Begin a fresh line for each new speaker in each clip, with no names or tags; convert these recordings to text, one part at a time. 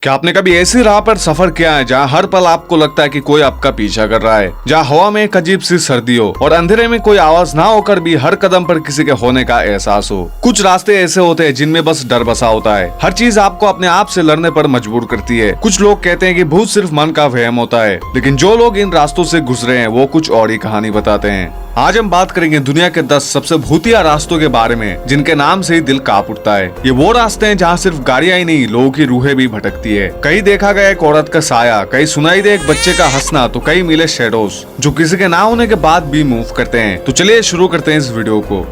क्या आपने कभी ऐसी राह पर सफर किया है जहाँ हर पल आपको लगता है कि कोई आपका पीछा कर रहा है, जहाँ हवा में एक अजीब सी सर्दी हो और अंधेरे में कोई आवाज ना होकर भी हर कदम पर किसी के होने का एहसास हो। कुछ रास्ते ऐसे होते हैं जिनमें बस डर बसा होता है, हर चीज आपको अपने आप से लड़ने पर मजबूर करती है। कुछ लोग कहते हैं कि भूत सिर्फ मन का वहम होता है, लेकिन जो लोग इन रास्तों से गुजरे हैं वो कुछ और ही कहानी बताते हैं। आज हम बात करेंगे दुनिया के 10 सबसे भूतिया रास्तों के बारे में, जिनके नाम से ही दिल कांप उठता है। ये वो रास्ते हैं जहाँ सिर्फ गाड़ियां ही नहीं, लोगों की रूहें भी भटकती है। कहीं देखा गया एक औरत का साया, कहीं सुनाई दे एक बच्चे का हंसना, तो कहीं मिले शेडोज जो किसी के ना होने के बाद भी मूव करते हैं। तो चलिए शुरू करते हैं इस वीडियो को।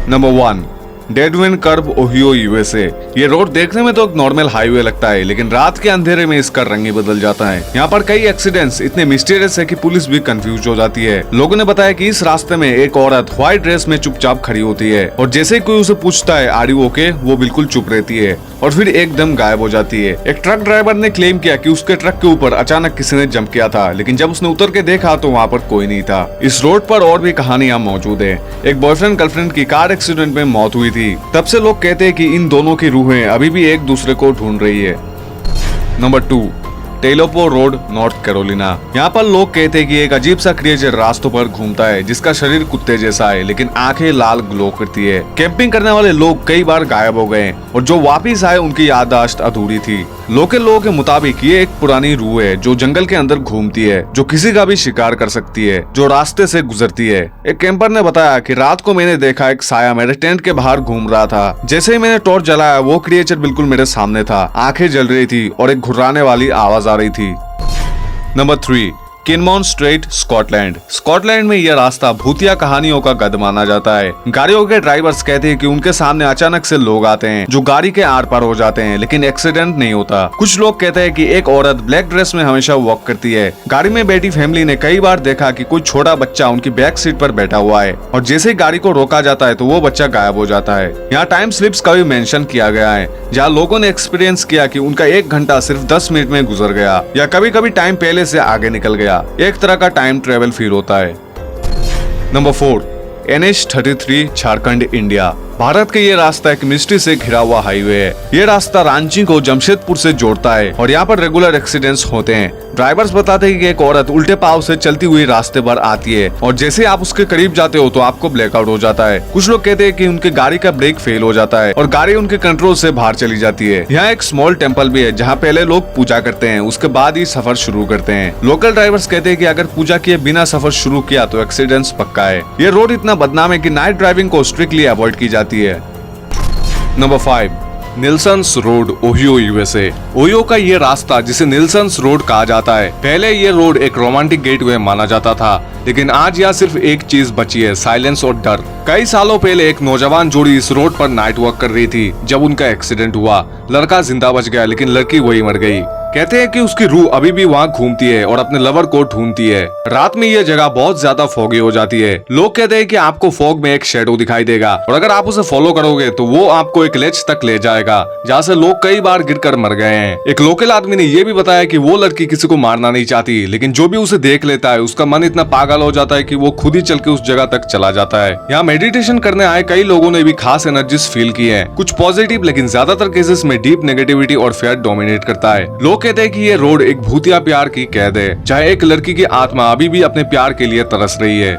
Number 1, Deadwin curve, Ohio, USA. ये रोड देखने में तो एक नॉर्मल हाईवे लगता है, लेकिन रात के अंधेरे में इसका रंग ही बदल जाता है। यहाँ पर कई एक्सीडेंट्स इतने मिस्टीरियस है कि पुलिस भी कंफ्यूज हो जाती है। लोगों ने बताया कि इस रास्ते में एक औरत व्हाइट ड्रेस में चुपचाप खड़ी होती है और जैसे ही कोई उसे पूछता है आर यू ओके, वो बिल्कुल चुप रहती है और फिर एकदम गायब हो जाती है। एक ट्रक ड्राइवर ने क्लेम किया कि उसके ट्रक के ऊपर अचानक किसी ने जंप किया था, लेकिन जब उसने उतर के देखा तो वहाँ पर कोई नहीं था। इस रोड पर और भी कहानियां मौजूद है। एक बॉयफ्रेंड गर्लफ्रेंड की कार एक्सीडेंट में मौत हुई थी, तब से लोग कहते हैं कि इन दोनों की रूहें अभी भी एक दूसरे को ढूंढ रही है। नंबर 2, टेलोपो रोड, नॉर्थ कैरोलिना। यहाँ पर लोग कहते हैं कि एक अजीब सा क्रिएचर रास्तों पर घूमता है, जिसका शरीर कुत्ते जैसा है लेकिन आंखें लाल ग्लो करती है। कैंपिंग करने वाले लोग कई बार गायब हो गए और जो वापिस आए उनकी याददाश्त अधूरी थी। लोकल लोगों के मुताबिक ये एक पुरानी रूह है जो जंगल के अंदर घूमती है, जो किसी का भी शिकार कर सकती है, जो रास्ते से गुजरती है। एक कैंपर ने बताया कि रात को मैंने देखा एक साया मेरे टेंट के बाहर घूम रहा था। जैसे ही मैंने टॉर्च जलाया वो क्रिएचर बिल्कुल मेरे सामने था, आंखें जल रही थी और एक घुर्राने वाली आवाज आ रही थी। नंबर 3, किनमॉन स्ट्रेट, स्कॉटलैंड। स्कॉटलैंड में यह रास्ता भूतिया कहानियों का गढ़ माना जाता है। गाड़ियों के ड्राइवर्स कहते हैं कि उनके सामने अचानक से लोग आते हैं जो गाड़ी के आर पार हो जाते हैं, लेकिन एक्सीडेंट नहीं होता। कुछ लोग कहते हैं कि एक औरत ब्लैक ड्रेस में हमेशा वॉक करती है। गाड़ी में बैठी फैमिली ने कई बार देखा कि कोई छोटा बच्चा उनकी बैक सीट पर बैठा हुआ है और जैसे ही गाड़ी को रोका जाता है तो वो बच्चा गायब हो जाता है। यहाँ टाइम स्लिप्स का भी मेंशन किया गया है, जहाँ लोगों ने एक्सपीरियंस किया कि उनका 1 घंटा सिर्फ 10 मिनट में गुजर गया या कभी कभी टाइम पहले से आगे निकल गया। एक तरह का टाइम ट्रेवल फील होता है। Number 4, NH-33, Jharkhand, India. Bharat का ये रास्ता एक मिस्ट्री से घिरा हुआ हाईवे है। ये रास्ता रांची को जमशेदपुर से जोड़ता है और यहाँ पर रेगुलर एक्सीडेंट्स होते हैं। ड्राइवर्स बताते हैं कि एक औरत उल्टे पाँव से चलती हुई रास्ते पर आती है और जैसे आप उसके करीब जाते हो तो आपको ब्लैकआउट हो जाता है। कुछ लोग कहते हैं कि उनकी गाड़ी का ब्रेक फेल हो जाता है और गाड़ी उनके कंट्रोल से बाहर चली जाती है। यहाँ एक स्मॉल टेम्पल भी है जहाँ पहले लोग पूजा करते हैं, उसके बाद ही सफर शुरू करते हैं। लोकल ड्राइवर्स कहते हैं कि अगर पूजा किए बिना सफर शुरू किया तो एक्सीडेंट्स पक्का है। ये रोड इतना बदनाम है कि नाइट ड्राइविंग को स्ट्रिक्टली अवॉइड की जाती है। Number 5, Nilsons road, Ohio, USA. Ohio का ये रास्ता जिसे निल्सन्स रोड कहा जाता है, पहले ये रोड एक रोमांटिक गेटवे माना जाता था, लेकिन आज यहाँ सिर्फ एक चीज बची है, साइलेंस और डर। कई सालों पहले एक नौजवान जोड़ी इस रोड पर नाइट वॉक कर रही थी जब उनका एक्सीडेंट हुआ। लड़का जिंदा बच गया लेकिन लड़की वही मर गई। कहते हैं कि उसकी रूह अभी भी वहाँ घूमती है और अपने लवर को ढूंढती है। रात में यह जगह बहुत ज्यादा फॉगी हो जाती है। लोग कहते हैं कि आपको फॉग में एक शेडो दिखाई देगा और अगर आप उसे फॉलो करोगे तो वो आपको एक लेच तक ले जाएगा जहाँ से लोग कई बार गिरकर मर गए हैं। एक लोकल आदमी ने यह भी बताया कि वो लड़की किसी को मारना नहीं चाहती, लेकिन जो भी उसे देख लेता है उसका मन इतना पागल हो जाता है कि वो खुद ही चल के उस जगह तक चला जाता है। यहाँ मेडिटेशन करने आए कई लोगों ने भी खास एनर्जीज फील की है, कुछ पॉजिटिव, लेकिन ज्यादातर केसेस में डीप नेगेटिविटी और फियर डोमिनेट करता है। लोग कहते हैं कि ये रोड एक भूतिया प्यार की कैद है, चाहे एक लड़की की आत्मा अभी भी अपने प्यार के लिए तरस रही है।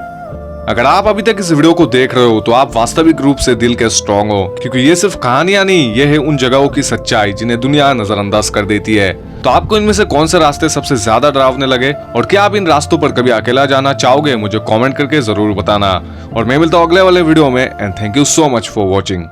अगर आप अभी तक इस वीडियो को देख रहे हो तो आप वास्तविक रूप से दिल के स्ट्रॉन्ग हो, क्योंकि ये सिर्फ कहानियां नहीं, ये है उन जगहों की सच्चाई जिन्हें दुनिया नजरअंदाज कर देती है। तो आपको इनमें से कौन से रास्ते सबसे ज्यादा डरावने लगे और क्या आप इन रास्तों पर कभी अकेला जाना चाहोगे? मुझे कमेंट करके जरूर बताना और मैं मिलता हूँ अगले वाले वीडियो में। And thank you so much for watching.